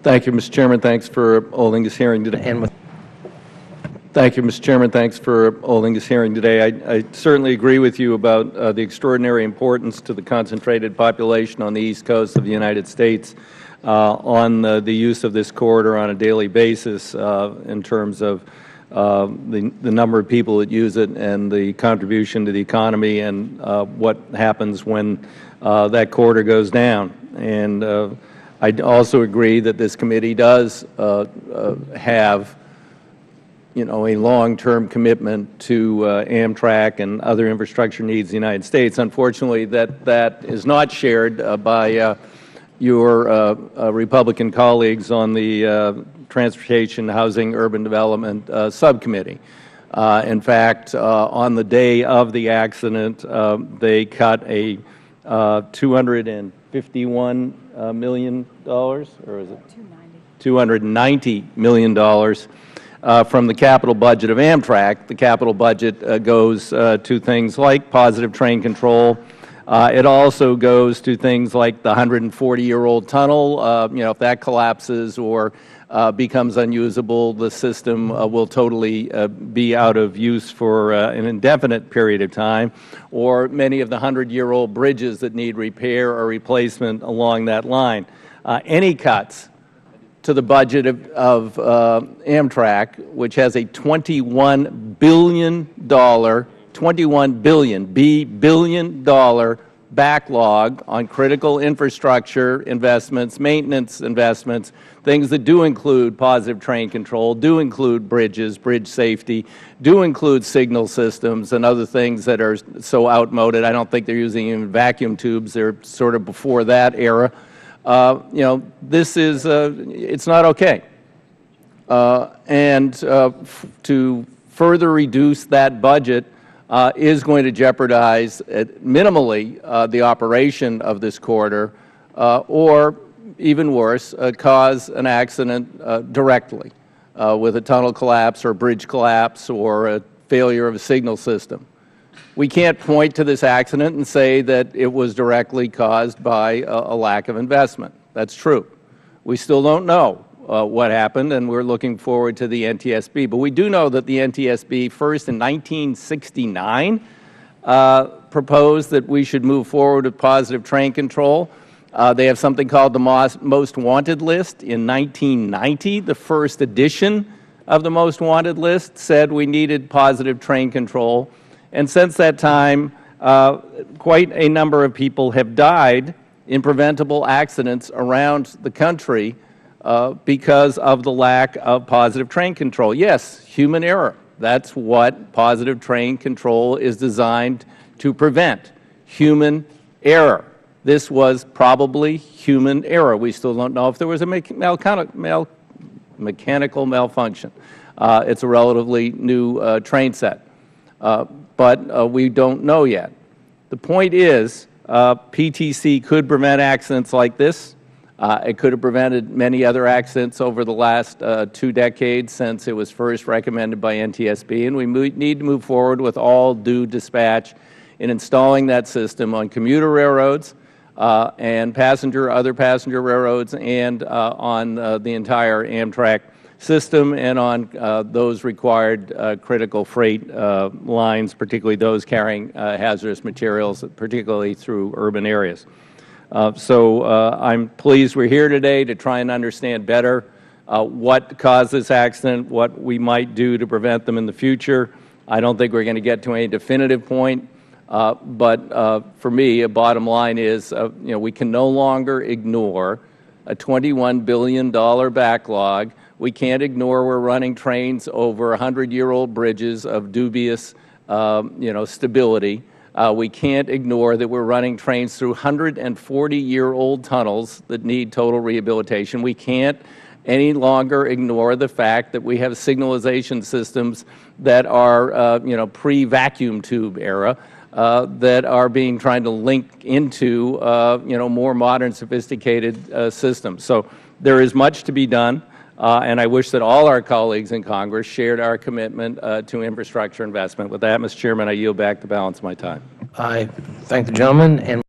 Thank you, Mr. Chairman. Thanks for holding this hearing today. Thank you, Mr. Chairman. Thanks for holding this hearing today. I certainly agree with you about the extraordinary importance to the concentrated population on the East Coast of the United States on the use of this corridor on a daily basis in terms of the number of people that use it and the contribution to the economy and what happens when that corridor goes down. And I also agree that this committee does have a long-term commitment to Amtrak and other infrastructure needs in the United States. Unfortunately, that is not shared by your Republican colleagues on the Transportation, Housing, Urban Development Subcommittee. In fact, on the day of the accident, they cut a $251 million, or is it $290 million from the capital budget of Amtrak. The capital budget goes to things like positive train control. It also goes to things like the 140-year-old tunnel. If that collapses or becomes unusable, the system will totally be out of use for an indefinite period of time, or many of the 100-year-old bridges that need repair or replacement along that line. Any cuts to the budget of Amtrak, which has a $21 billion backlog on critical infrastructure investments, maintenance investments, things that do include positive train control, do include bridges, bridge safety, do include signal systems and other things that are so outmoded. I don't think they're using even vacuum tubes. They're sort of before that era. This is, it's not okay. And to further reduce that budget is going to jeopardize, minimally, the operation of this corridor, or even worse, cause an accident directly with a tunnel collapse or a bridge collapse or a failure of a signal system. We can't point to this accident and say that it was directly caused by a lack of investment. That's true. We still don't know what happened, and we're looking forward to the NTSB. But we do know that the NTSB, first in 1969, proposed that we should move forward with positive train control. They have something called the Most Wanted List. In 1990, the first edition of the Most Wanted List said we needed positive train control. And since that time, quite a number of people have died in preventable accidents around the country because of the lack of positive train control. Yes, human error. That's what positive train control is designed to prevent, human error. This was probably human error. We still don't know if there was a mechanical malfunction. It's a relatively new train set. But we don't know yet. The point is, PTC could prevent accidents like this. It could have prevented many other accidents over the last 2 decades since it was first recommended by NTSB, and we need to move forward with all due dispatch in installing that system on commuter railroads and other passenger railroads and on the entire Amtrak system and on those required critical freight lines, particularly those carrying hazardous materials, particularly through urban areas. So I'm pleased we're here today to try and understand better what caused this accident, what we might do to prevent them in the future. I don't think we're going to get to any definitive point, but for me, a bottom line is we can no longer ignore a $21 billion backlog. We can't ignore we're running trains over 100-year-old bridges of dubious, stability. We can't ignore that we're running trains through 140-year-old tunnels that need total rehabilitation. We can't any longer ignore the fact that we have signalization systems that are, pre-vacuum tube era, that are trying to link into, more modern, sophisticated systems. So there is much to be done. And I wish that all our colleagues in Congress shared our commitment to infrastructure investment. With that, Mr. Chairman, I yield back the balance of my time. I thank the gentleman. And